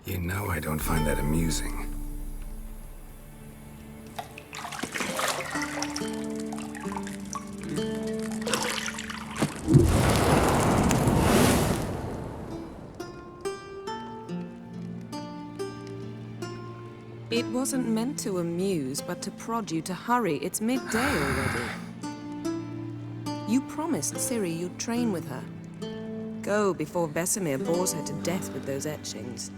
You know I don't find that amusing. It wasn't meant to amuse, but to prod you to hurry. It's midday already. You promised Ciri you'd train with her. Go before Vesemir bores her to death with those etchings.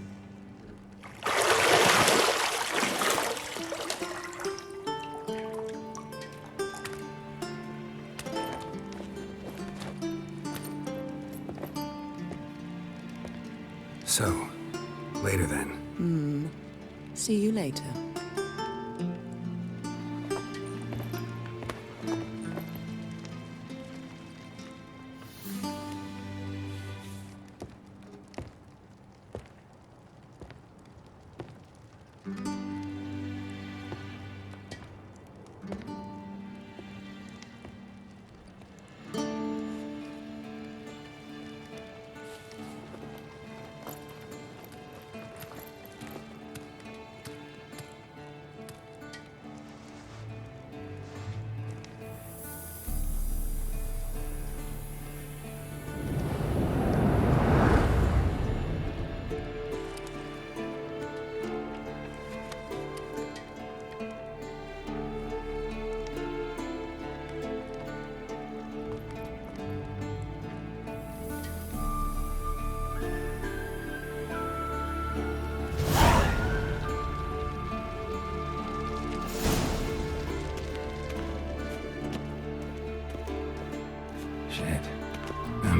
So, later then. See you later.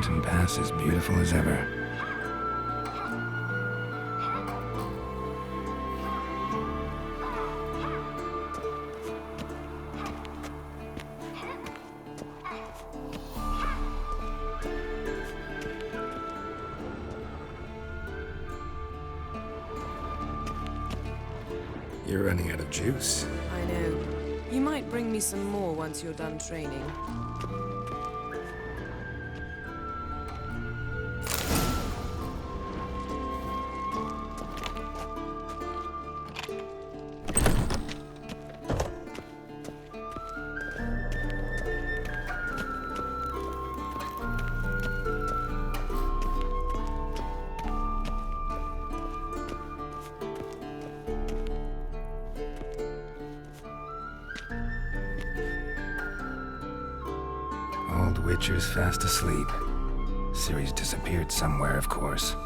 mountain pass as beautiful as ever. You're running out of juice. I know. You might bring me some more once you're done training. Old Witcher's fast asleep. Ciri's disappeared somewhere, of course.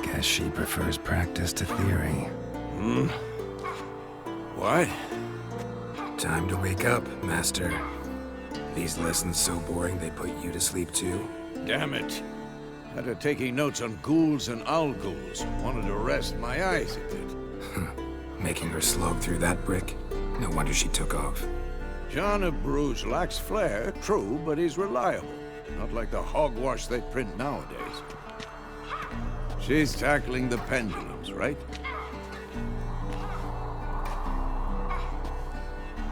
Guess she prefers practice to theory. What? Time to wake up, Master. These lessons so boring they put you to sleep too? Damn it. After taking notes on ghouls and owl ghouls, wanted to rest my eyes, it did. Making her slog through that brick? No wonder she took off. John of Bruges lacks flair, true, but he's reliable. Not like the hogwash they print nowadays. She's tackling the pendulums, right?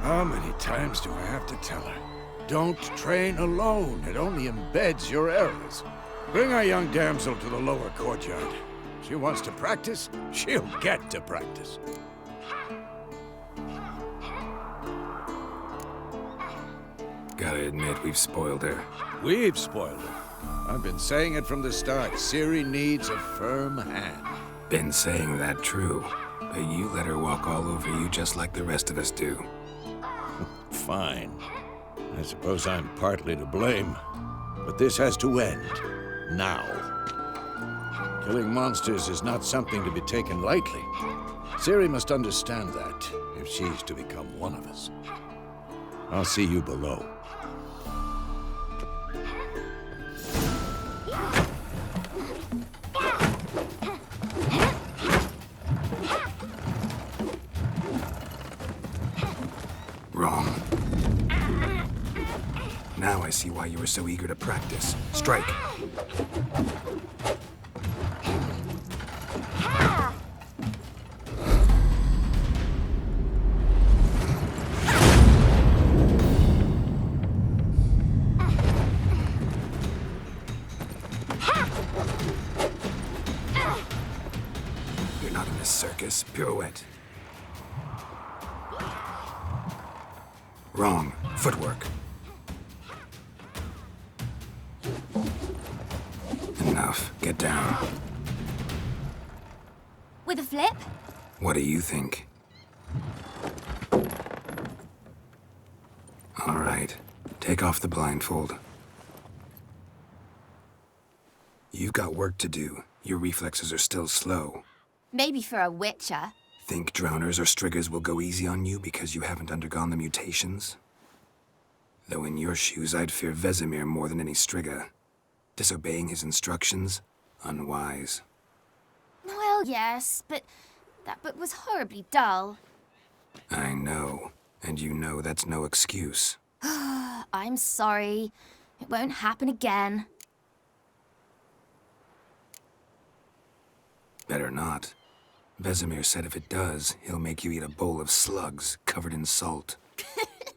How many times do I have to tell her? Don't train alone. It only embeds your errors. Bring our young damsel to the lower courtyard. She wants to practice, she'll get to practice. Gotta admit, we've spoiled her. We've spoiled her. I've been saying it from the start. Ciri needs a firm hand. Been saying that true, but you let her walk all over you just like the rest of us do. Fine. I suppose I'm partly to blame. But this has to end. Now. Killing monsters is not something to be taken lightly. Ciri must understand that, if she's to become one of us. I'll see you below. Wrong. Now I see why you were so eager to practice. Strike. You're not in this circus. Pirouette. Wrong. Footwork. Enough. Get down. With a flip? What do you think? All right. Take off the blindfold. You've got work to do. Your reflexes are still slow. Maybe for a witcher. Think drowners or striggers will go easy on you because you haven't undergone the mutations? Though in your shoes, I'd fear Vesemir more than any strigger. Disobeying his instructions? Unwise. Well, yes, but that book was horribly dull. I know. And you know that's no excuse. I'm sorry. It won't happen again. Better not. Vesemir said if it does, he'll make you eat a bowl of slugs covered in salt.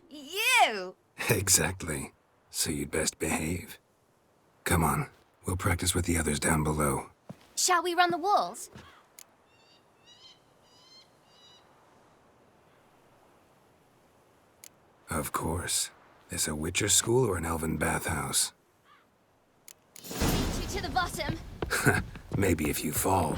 You! Exactly. So you'd best behave. Come on. We'll practice with the others down below. Shall we run the walls? Of course. This a Witcher school or an elven bathhouse? Beat you to the bottom. Maybe if you fall.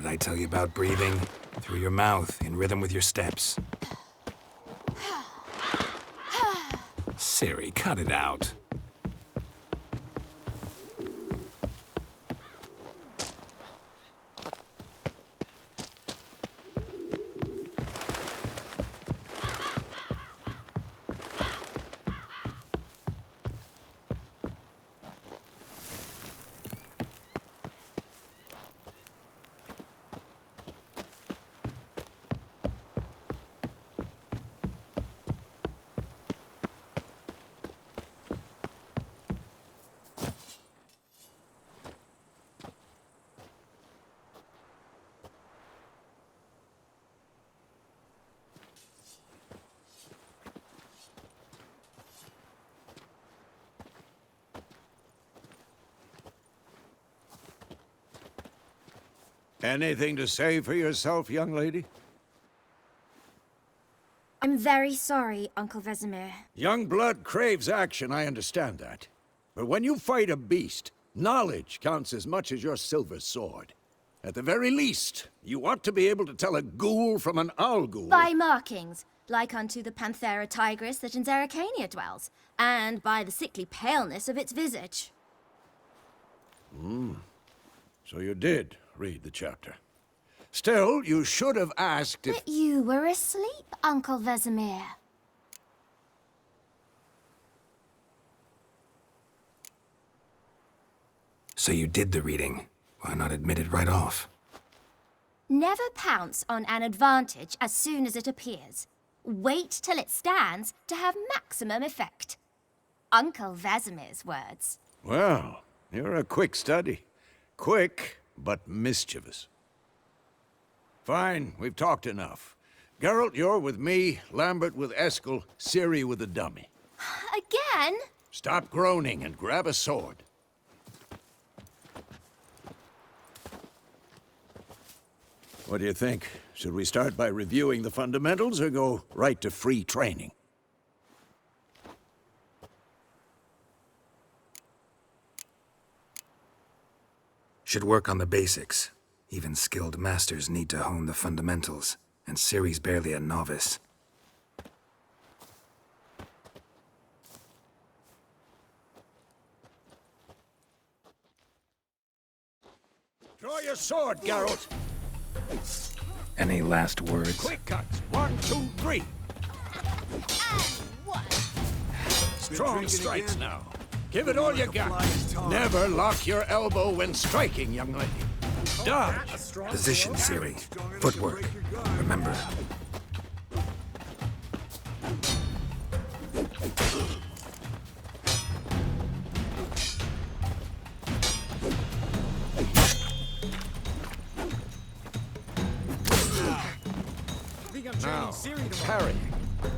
did I tell you about breathing? Through your mouth, in rhythm with your steps. Ciri, cut it out. Anything to say for yourself, young lady? I'm very sorry, Uncle Vesemir. Young blood craves action, I understand that. But when you fight a beast, knowledge counts as much as your silver sword. At the very least, you ought to be able to tell a ghoul from an owl ghoul. By markings, like unto the Panthera tigris that in Zerrikania dwells, and by the sickly paleness of its visage. So you did read the chapter. Still, you should have asked if... But you were asleep, Uncle Vesemir. So you did the reading. Why not admit it right off? Never pounce on an advantage as soon as it appears. Wait till it stands to have maximum effect. Uncle Vesemir's words. Well, you're a quick study. Quick, but mischievous. Fine, we've talked enough. Geralt, you're with me, Lambert with Eskel, Ciri with the dummy. Again? Stop groaning and grab a sword. What do you think? Should we start by reviewing the fundamentals or go right to free training? Should work on the basics. Even skilled masters need to hone the fundamentals, and Ciri's barely a novice. Draw your sword, Geralt! Any last words? Quick cuts! 1, 2, 3! Strong strikes now. Give it all you got. Never lock your elbow when striking, young lady. Dodge! Position, Ciri. Footwork. Remember. Now, parrying.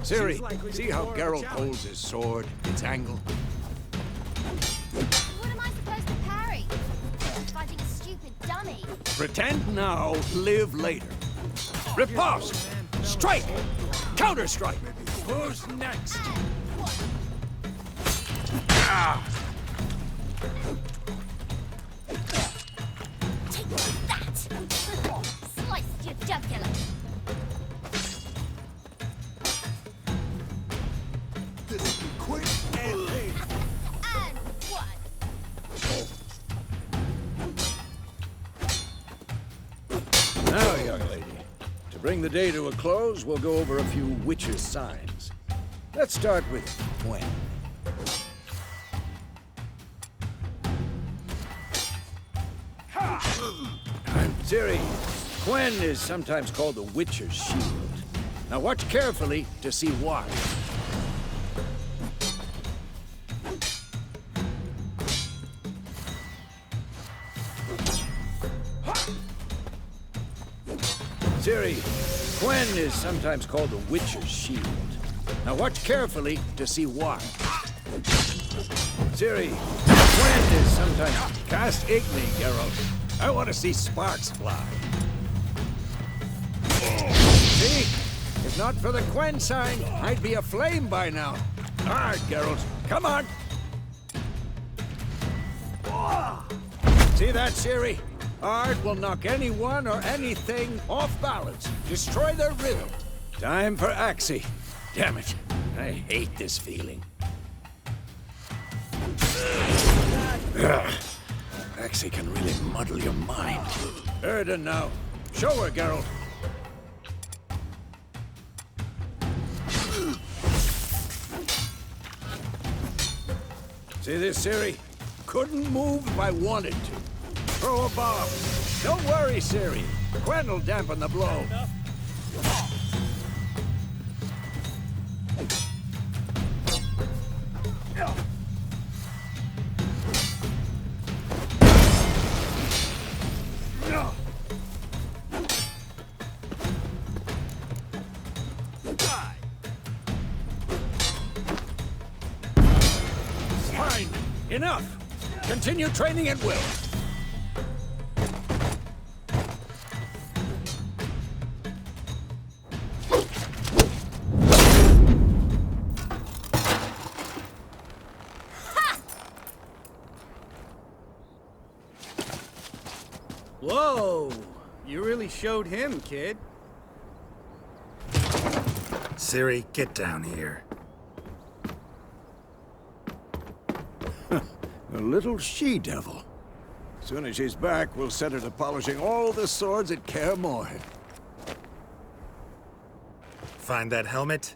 Ciri, see how Geralt holds his sword, its angle? What am I supposed to parry? Fighting a stupid dummy. Pretend now, live later. Riposte! Strike! Counter-strike! Who's next? Ah! Take that! Sliced your jugular. And one. Now, young lady, to bring the day to a close, we'll go over a few witches' signs. Let's start with Gwen. Ciri, Gwen is sometimes called the Witcher's Shield. Now watch carefully to see why. Ciri, Gwen is sometimes called the Witcher's Shield. Now watch carefully to see why. Ciri, Gwen is sometimes... Cast Igni, Geralt. I want to see sparks fly. See? If not for the Gwen sign, I'd be aflame by now. Hard, Geralt. Come on. See that, Ciri? Art will knock anyone or anything off balance, destroy their rhythm. Time for Axie. Damn it, I hate this feeling. Axie can really muddle your mind. Erden now. Show her, Geralt. See this, Ciri? Couldn't move if I wanted to. Throw a bomb. Don't worry, Ciri. Quen will dampen the blow. Fine. Enough. Continue training at will. Whoa! You really showed him, kid. Ciri, get down here. A little she-devil. Soon as she's back, we'll set her to polishing all the swords at Kaer Morhen. Find that helmet?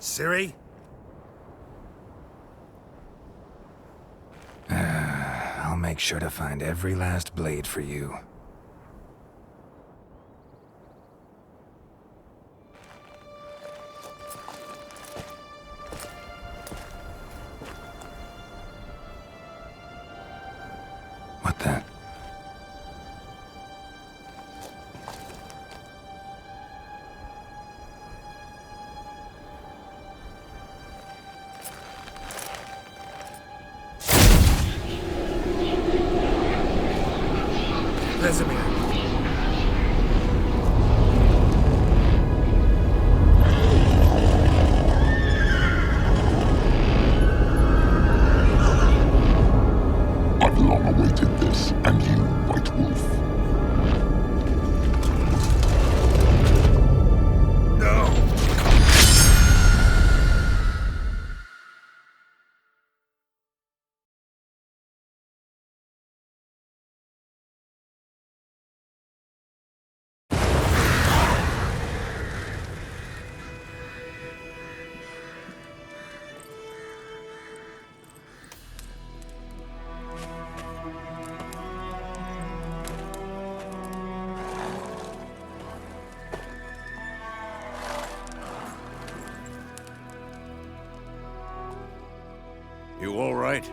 Ciri? I'll make sure to find every last blade for you. What the? Vesemir. I've long awaited this, and you, White Wolf. No! You all right?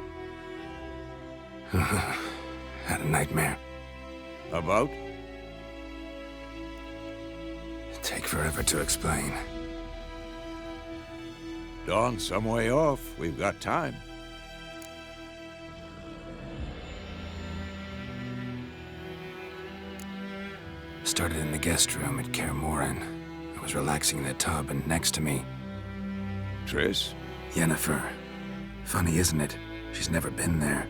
Had a nightmare. About? Take forever to explain. Dawn's some way off. We've got time. Started in the guest room at Kaer Morhen. I was relaxing in the tub, and next to me, Triss? Yennefer. Funny, isn't it? She's never been there.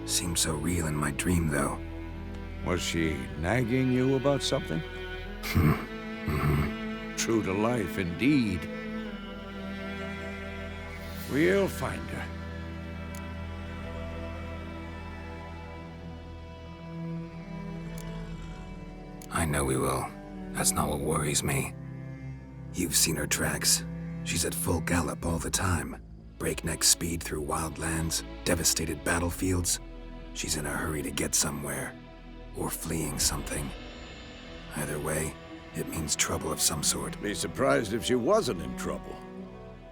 Seemed so real in my dream, though. Was she nagging you about something? True to life, indeed. We'll find her. I know we will. That's not what worries me. You've seen her tracks. She's at full gallop all the time. Breakneck speed through wild lands, devastated battlefields. She's in a hurry to get somewhere. Or fleeing something. Either way, it means trouble of some sort. Be surprised if she wasn't in trouble.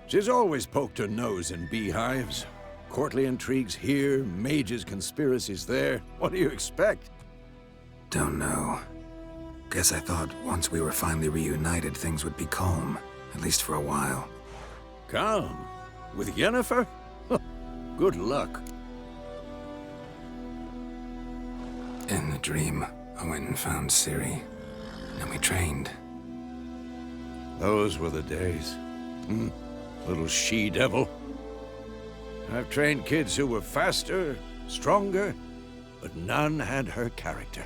She's always poked her nose in beehives. Courtly intrigues here, mages' conspiracies there. What do you expect? Don't know. Guess I thought once we were finally reunited, things would be calm. At least for a while. Calm? With Yennefer? Good luck. In the dream, I went and found Ciri. And we trained. Those were the days. Little she-devil. I've trained kids who were faster, stronger, but none had her character.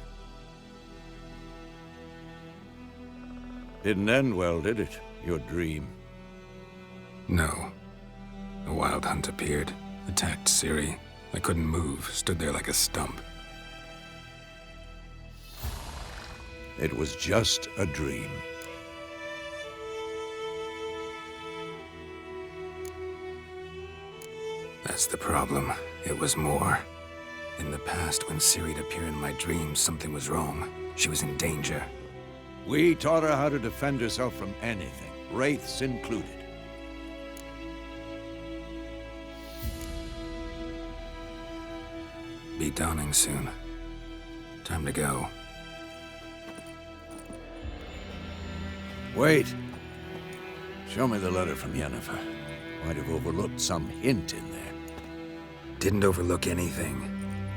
Didn't end well, did it? Your dream. No. A wild hunt appeared, attacked Ciri. I couldn't move, stood there like a stump. It was just a dream. That's the problem. It was more. In the past, when Ciri'd appear in my dreams, something was wrong. She was in danger. We taught her how to defend herself from anything, wraiths included. Be dawning soon. Time to go. Wait. Show me the letter from Yennefer. Might have overlooked some hint in there. Didn't overlook anything.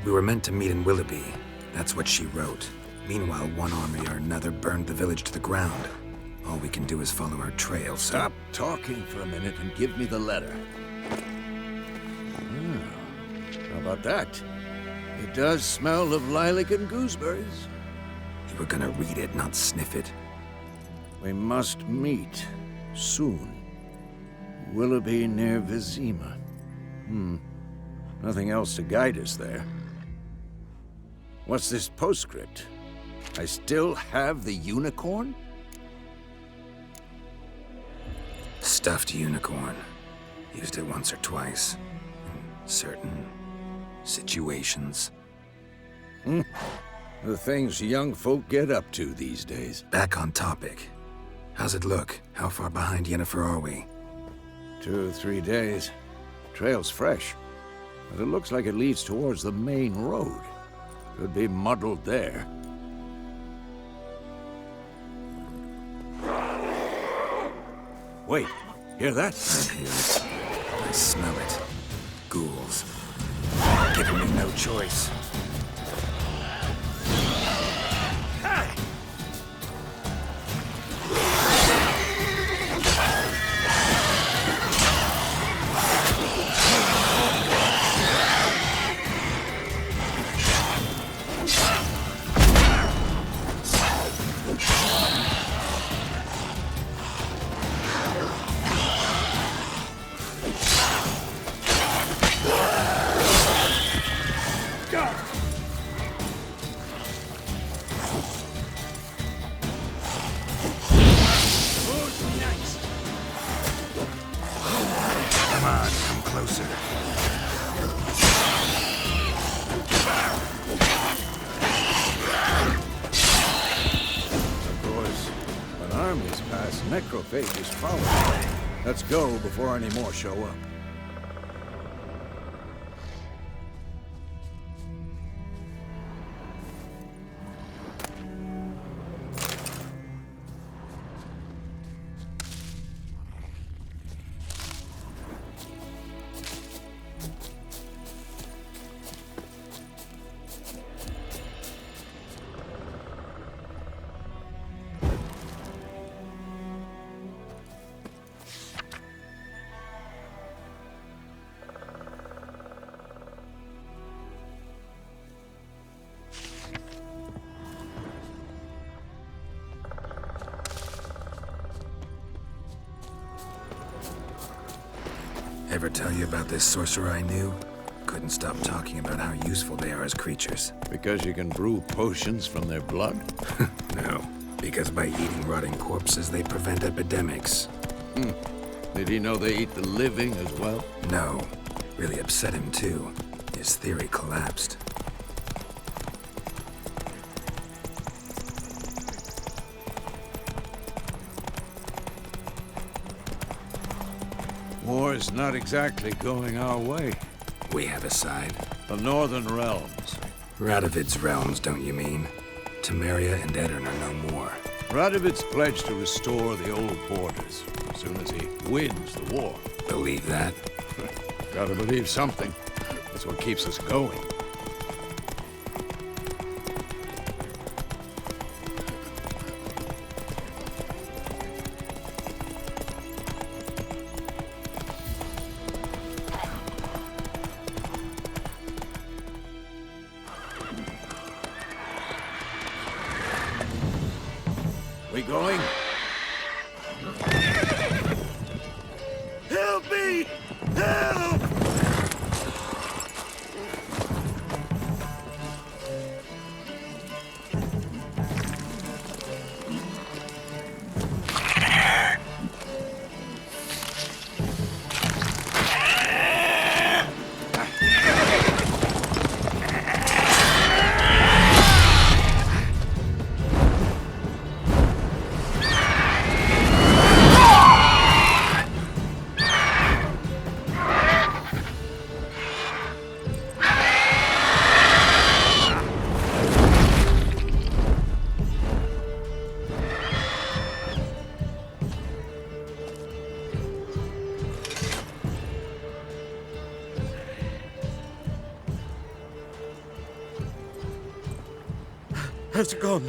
We were meant to meet in Willoughby. That's what she wrote. Meanwhile, one army or another burned the village to the ground. All we can do is follow her trail, so... Stop talking for a minute and give me the letter. How about that? It does smell of lilac and gooseberries. You were gonna read it, not sniff it. We must meet soon. Willoughby near Vizima. Nothing else to guide us there. What's this postscript? I still have the unicorn? Stuffed unicorn. Used it once or twice. In certain situations. The things young folk get up to these days. Back on topic. How's it look? How far behind Yennefer are we? 2 or 3 days. Trail's fresh, but it looks like it leads towards the main road. Could be muddled there. Wait, hear that? I hear it. I smell it. Ghouls. Giving me no choice. Necrophage is following. Let's go before any more show up. Ever tell you about this sorcerer I knew? Couldn't stop talking about how useful they are as creatures. Because you can brew potions from their blood? No, because by eating rotting corpses, they prevent epidemics. Did he know they eat the living as well? No. Really upset him, too. His theory collapsed. War's not exactly going our way. We have a side. The Northern Realms. Radovid's realms, don't you mean? Temeria and Edirn are no more. Radovid's pledged to restore the old borders as soon as he wins the war. Believe that? Gotta believe something. That's what keeps us going. going? Help me! Help! Has it gone?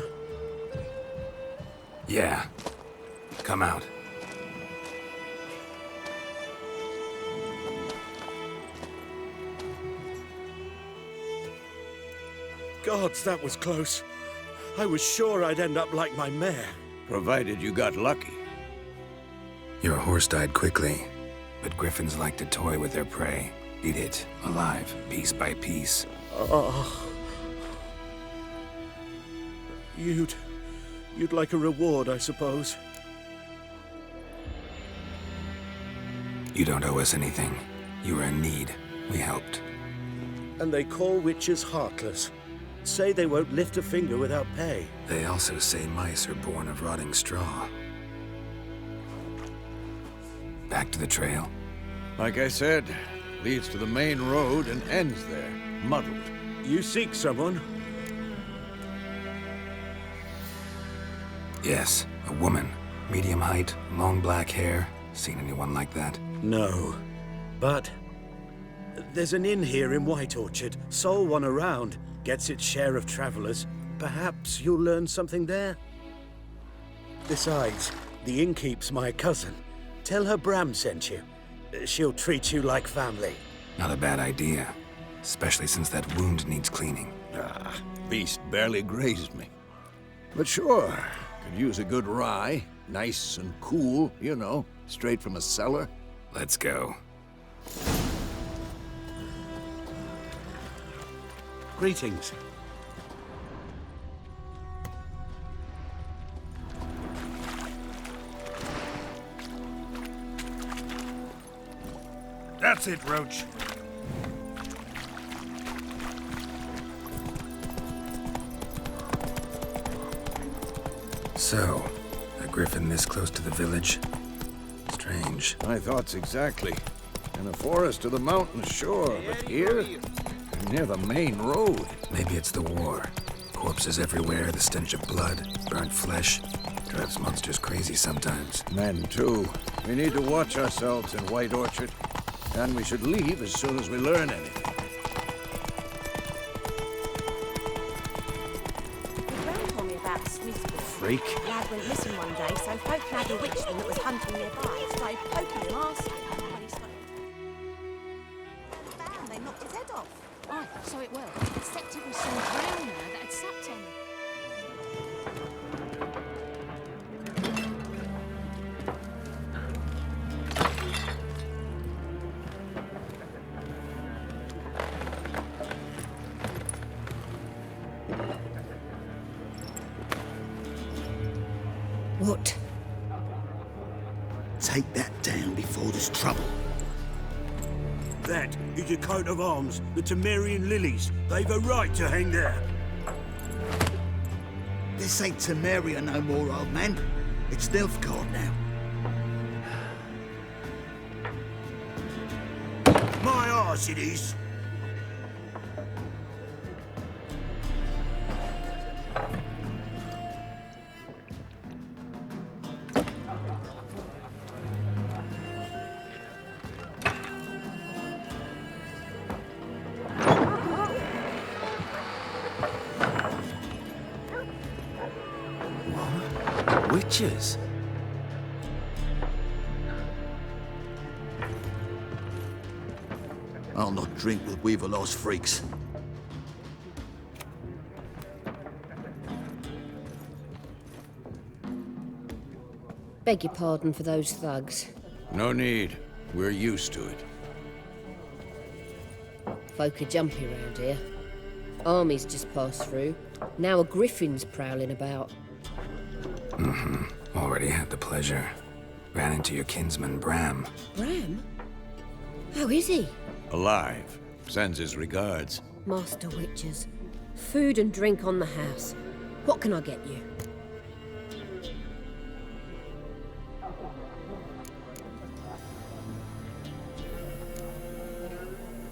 Yeah. Come out. Gods, that was close. I was sure I'd end up like my mare. Provided you got lucky. Your horse died quickly, but griffins like to toy with their prey. Eat it, alive, piece by piece. You'd like a reward, I suppose. You don't owe us anything. You were in need. We helped. And they call witches heartless. Say they won't lift a finger without pay. They also say mice are born of rotting straw. Back to the trail. Like I said, leads to the main road and ends there, muddled. You seek someone? Yes, a woman. Medium height, long black hair. Seen anyone like that? No. But there's an inn here in White Orchard. Sole one around. Gets its share of travelers. Perhaps you'll learn something there? Besides, the innkeep's my cousin. Tell her Bram sent you. She'll treat you like family. Not a bad idea. Especially since that wound needs cleaning. Beast barely grazed me. But sure, could use a good rye. Nice and cool, you know, straight from a cellar. Let's go. Greetings. That's it, Roach. So, a griffin this close to the village? Strange. My thoughts exactly. In a forest to the mountains, sure, but here? Near the main road. Maybe it's the war. Corpses everywhere, the stench of blood, burnt flesh. Drives monsters crazy sometimes. Men, too. We need to watch ourselves in White Orchard. And we should leave as soon as we learn anything. Gran told me about a Swiss boy. Freak. Lad went missing one day, so folk had a witchman that was hunting nearby. Started poking him, asking him when he started. Bam, they knocked his head off. Oh, so it will. Except it was some drown there that had sapped him. What? Take that down before there's trouble. That is a coat of arms, the Temerian lilies. They've a right to hang there. This ain't Temeria no more, old man. It's Nilfgaard now. My arse it is. Witches? I'll not drink with Weaverlost freaks. Beg your pardon for those thugs. No need. We're used to it. Folk are jumpy around here. Armies just passed through. Now a griffin's prowling about. Already had the pleasure. Ran into your kinsman, Bram. Bram? How is he? Alive. Sends his regards. Master Witchers. Food and drink on the house. What can I get you?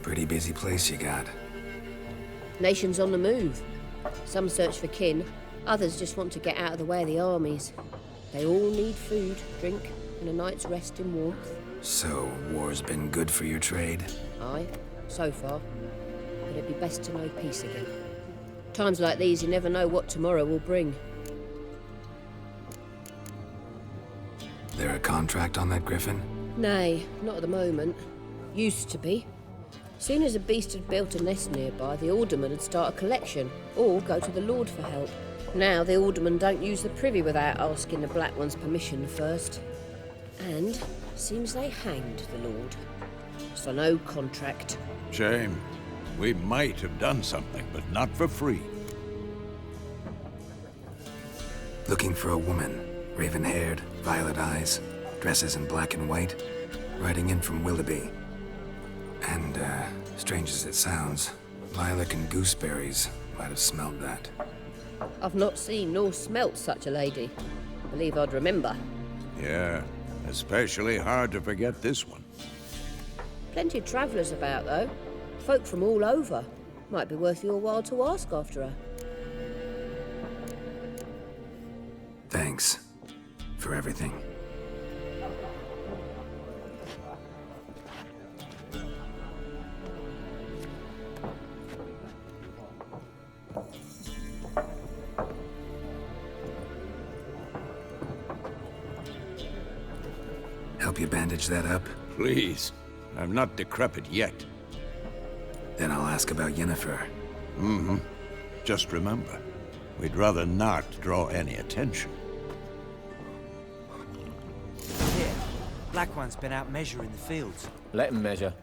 Pretty busy place you got. Nations on the move. Some search for kin, others just want to get out of the way of the armies. They all need food, drink, and a night's rest in warmth. So, war's been good for your trade? Aye, so far. But it'd be best to know peace again. Times like these, you never know what tomorrow will bring. There a contract on that griffin? Nay, not at the moment. Used to be. Soon as a beast had built a nest nearby, the alderman would start a collection, or go to the Lord for help. Now the aldermen don't use the privy without asking the Black One's permission first. And seems they hanged the Lord. So no contract. Shame. We might have done something, but not for free. Looking for a woman. Raven-haired, violet eyes, dresses in black and white. Riding in from Willoughby. And, strange as it sounds, lilac and gooseberries might have smelled that. I've not seen nor smelt such a lady. Believe I'd remember. Yeah, especially hard to forget this one. Plenty of travellers about, though. Folk from all over. Might be worth your while to ask after her. Thanks. For everything. Help you bandage that up? Please. I'm not decrepit yet. Then I'll ask about Yennefer. Just remember, we'd rather not draw any attention. Here, Black One's been out measuring the fields. Let him measure.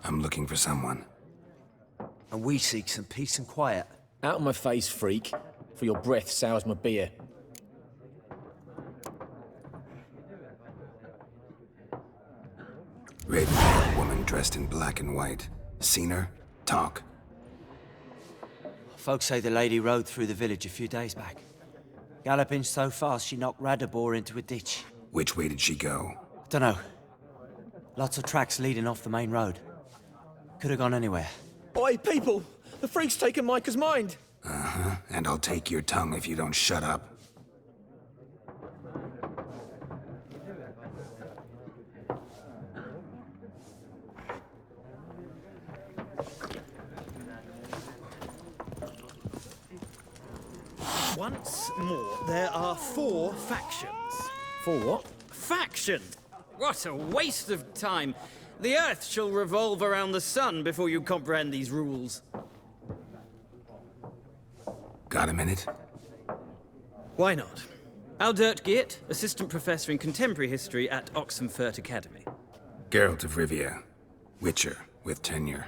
I'm looking for someone. And we seek some peace and quiet. Out of my face, freak. For your breath sours my beer. Raven-haired woman dressed in black and white. Seen her? Talk. Folks say the lady rode through the village a few days back. Galloping so fast she knocked Radabor into a ditch. Which way did she go? Dunno. Lots of tracks leading off the main road. Could have gone anywhere. Oi, people! The freak's taken Micah's mind! And I'll take your tongue if you don't shut up. Once more, there are 4 factions. For what? Faction! What a waste of time! The Earth shall revolve around the sun before you comprehend these rules. Got a minute? Why not? Aldert Geert, Assistant Professor in Contemporary History at Oxenfurt Academy. Geralt of Rivia. Witcher, with tenure.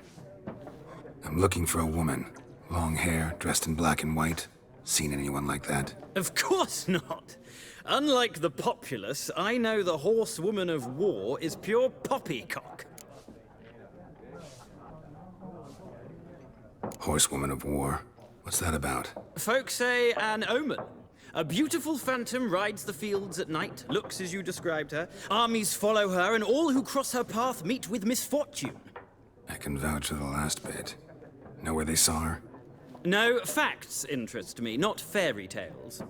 I'm looking for a woman. Long hair, dressed in black and white. Seen anyone like that? Of course not! Unlike the populace, I know the horsewoman of war is pure poppycock. Horsewoman of war? What's that about? Folk say an omen. A beautiful phantom rides the fields at night, looks as you described her. Armies follow her, and all who cross her path meet with misfortune. I can vouch for the last bit. Know where they saw her? No, facts interest me, not fairy tales.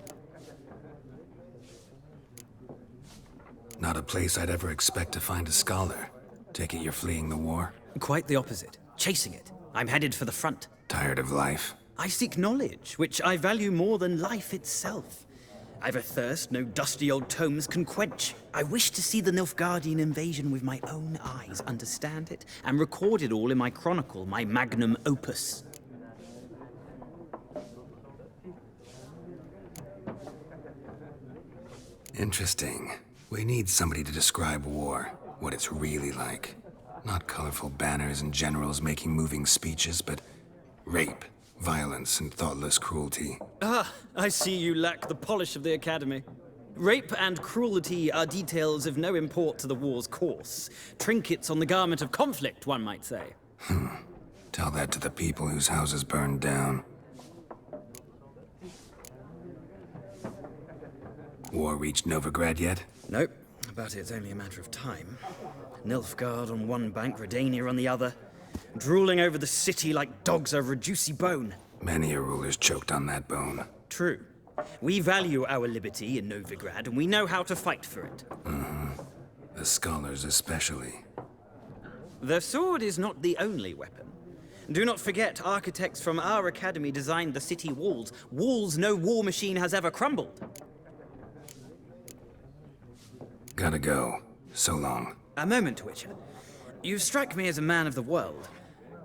Not a place I'd ever expect to find a scholar. Take it you're fleeing the war? Quite the opposite. Chasing it. I'm headed for the front. Tired of life? I seek knowledge, which I value more than life itself. I've a thirst no dusty old tomes can quench. I wish to see the Nilfgaardian invasion with my own eyes, understand it, and record it all in my chronicle, my magnum opus. Interesting. We need somebody to describe war, what it's really like. Not colorful banners and generals making moving speeches, but rape, violence, and thoughtless cruelty. Ah, I see you lack the polish of the Academy. Rape and cruelty are details of no import to the war's course. Trinkets on the garment of conflict, one might say. Tell that to the people whose houses burned down. War reached Novigrad yet? Nope, but it's only a matter of time. Nilfgaard on one bank, Redania on the other, drooling over the city like dogs over a juicy bone. Many a ruler's choked on that bone. True. We value our liberty in Novigrad, and we know how to fight for it. The scholars especially. The sword is not the only weapon. Do not forget, architects from our academy designed the city walls. Walls no war machine has ever crumbled. Gotta go. So long. A moment, Witcher. You strike me as a man of the world.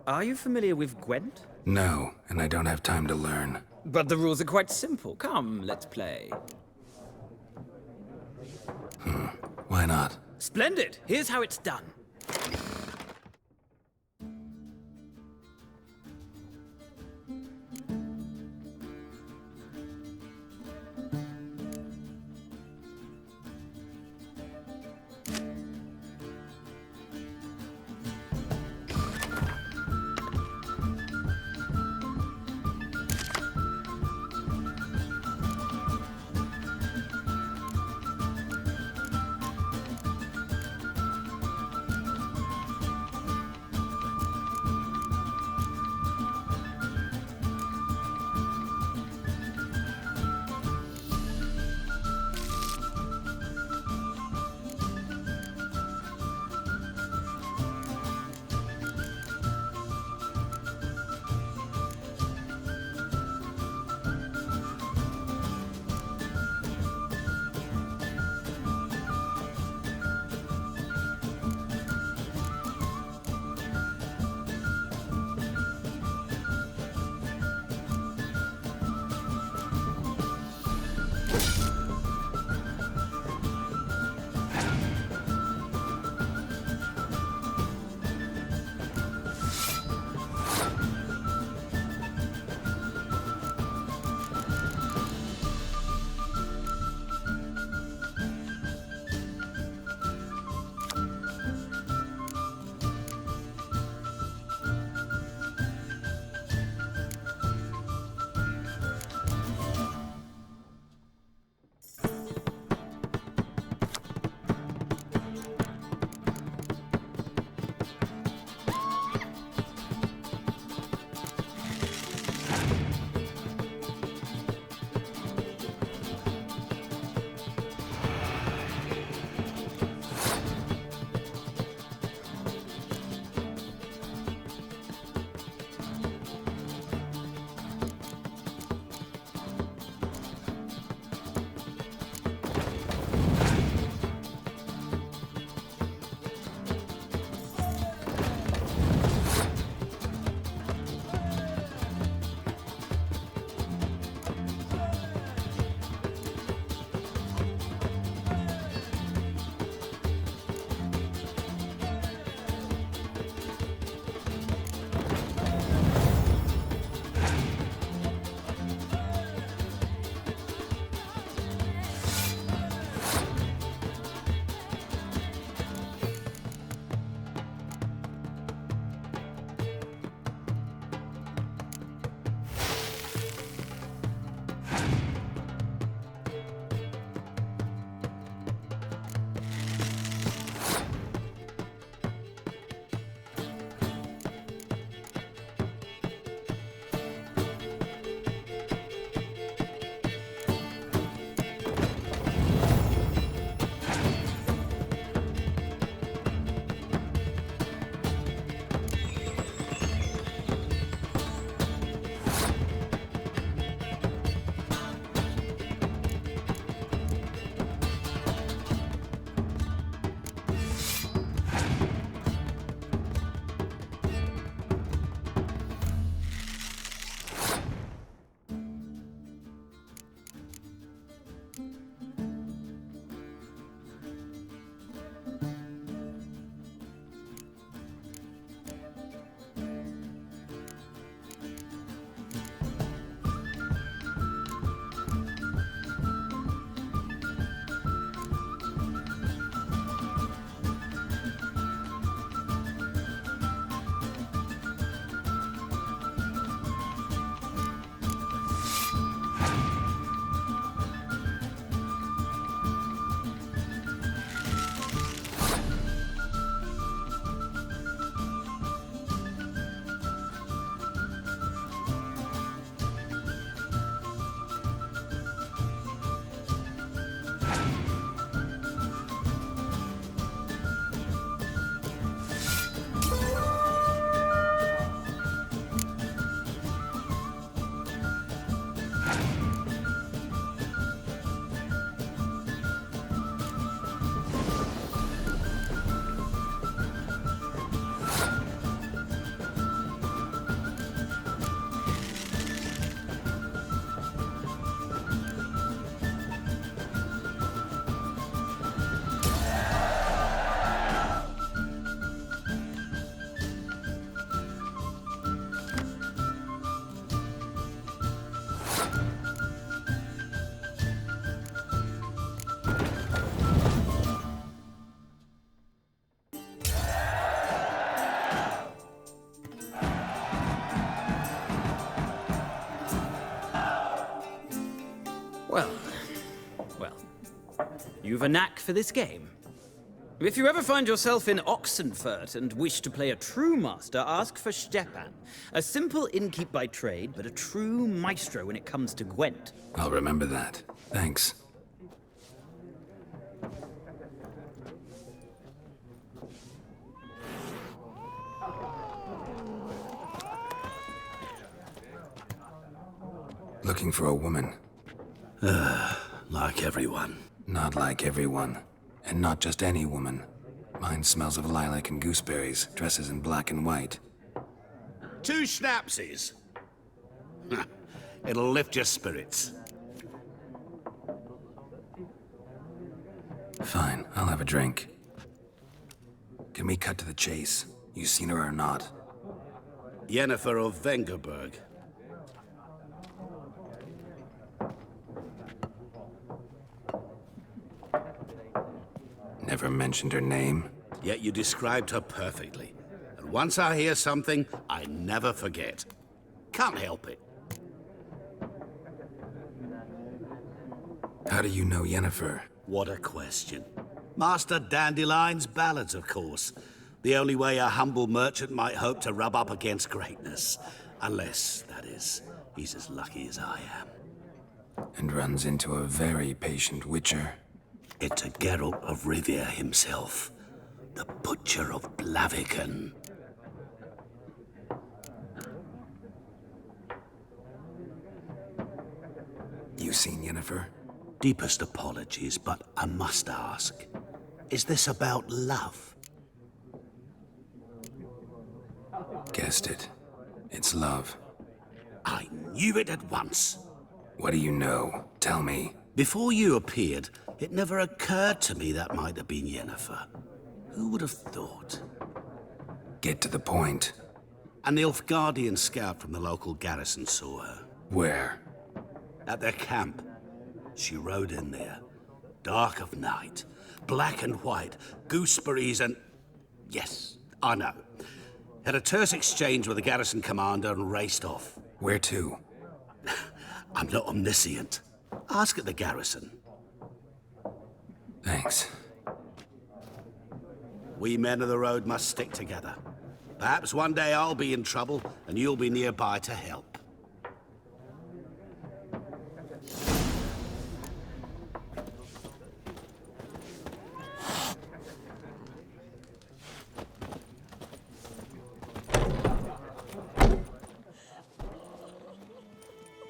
Are you familiar with Gwent? No, and I don't have time to learn. But the rules are quite simple. Come, let's play. Why not? Splendid! Here's how it's done. Well, you've a knack for this game. If you ever find yourself in Oxenfurt and wish to play a true master, ask for Stepan. A simple innkeep by trade, but a true maestro when it comes to Gwent. I'll remember that. Thanks. Looking for a woman. Like everyone. Not like everyone. And not just any woman. Mine smells of lilac and gooseberries, dresses in black and white. 2 schnapsies. It'll lift your spirits. Fine, I'll have a drink. Can we cut to the chase? You seen her or not? Yennefer of Vengerberg. Never mentioned her name. Yet you described her perfectly. And once I hear something, I never forget. Can't help it. How do you know Yennefer? What a question. Master Dandelion's ballads, of course. The only way a humble merchant might hope to rub up against greatness. Unless, that is, he's as lucky as I am. And runs into a very patient witcher. It's a Geralt of Rivia himself. The Butcher of Blaviken. You seen Yennefer? Deepest apologies, but I must ask. Is this about love? Guessed it. It's love. I knew it at once. What do you know? Tell me. Before you appeared, it never occurred to me that might have been Yennefer. Who would have thought? Get to the point. An Nilfgaardian scout from the local garrison saw her. Where? At their camp. She rode in there. Dark of night. Black and white. Gooseberries and... Yes, I know. Had a terse exchange with the garrison commander and raced off. Where to? I'm not omniscient. Ask at the garrison. Thanks. We men of the road must stick together. Perhaps one day I'll be in trouble and you'll be nearby to help.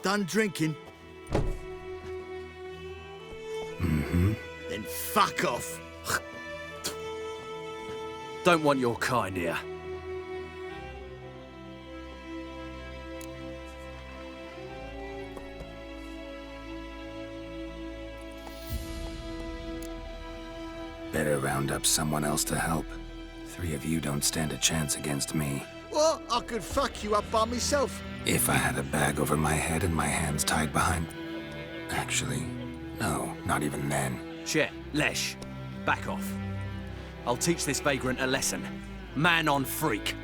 Done drinking? Mm-hmm. Then fuck off. Don't want your kind here. Better round up someone else to help. 3 of you don't stand a chance against me. What? I could fuck you up by myself. If I had a bag over my head and my hands tied behind... Actually, no, not even then. Shit, Lesh, back off. I'll teach this vagrant a lesson. Man on freak.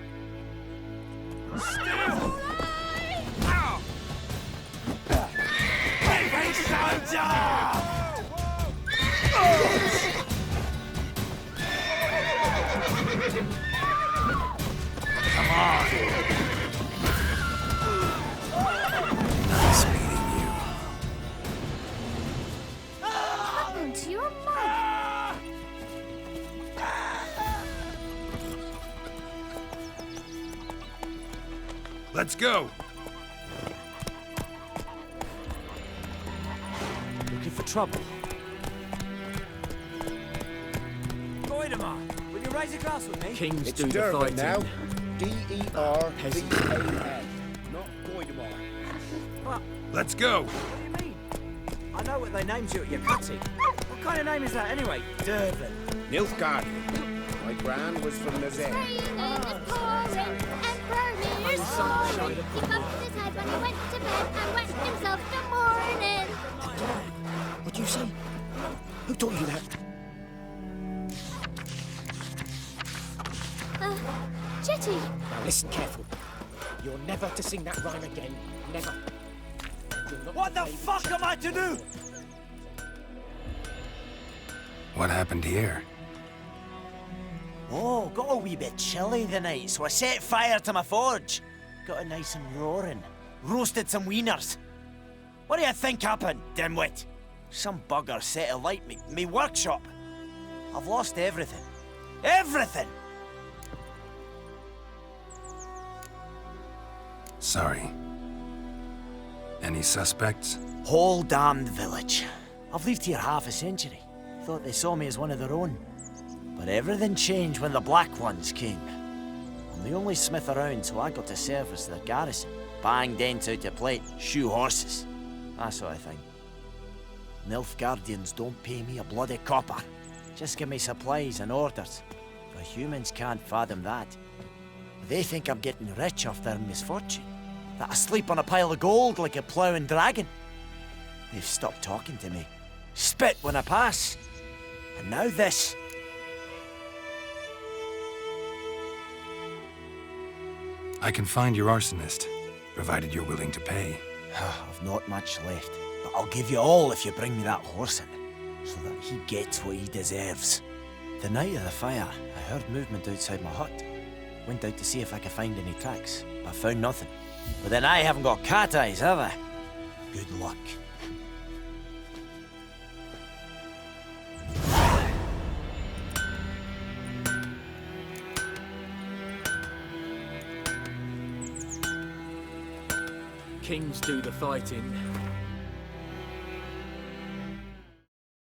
Come on! Nice meeting you. What happened to your mug? Let's go! for trouble. Goidemar, will you raise a glass with me? Kings It's do the Dervan fighting. now. D-E-R-V-A-N. Not Goidemar. What? Let's go. What do you mean? I know what they named you at your cutting. What kind of name is that anyway? Dervan. Nilfgaard. My gran was from Nazar. Sunshine. He bumped his head when he went to bed and wet himself till morning. What do you say? Who taught you that? Jetty. Now listen carefully. You're never to sing that rhyme again. Never. What the fuck am I to do? What happened here? Oh, got a wee bit chilly the night, so I set fire to my forge. Got it nice and roaring. Roasted some wieners. What do you think happened, dimwit? Some bugger set alight me workshop. I've lost everything. Everything! Sorry. Any suspects? Whole damned village. I've lived here half a century. Thought they saw me as one of their own. But everything changed when the Black Ones came. I'm the only smith around, so I got to service their garrison. Bang dents out your plate, shoe horses. That sort of thing. Nilfgaardians don't pay me a bloody copper. Just give me supplies and orders. The humans can't fathom that. They think I'm getting rich off their misfortune. That I sleep on a pile of gold like a ploughing dragon. They've stopped talking to me. Spit when I pass. And now this. I can find your arsonist, provided you're willing to pay. I've not much left, but I'll give you all if you bring me that horse in, so that he gets what he deserves. The night of the fire, I heard movement outside my hut. Went out to see if I could find any tracks, but found nothing. But then I haven't got cat eyes, have I? Good luck. Kings do the fighting.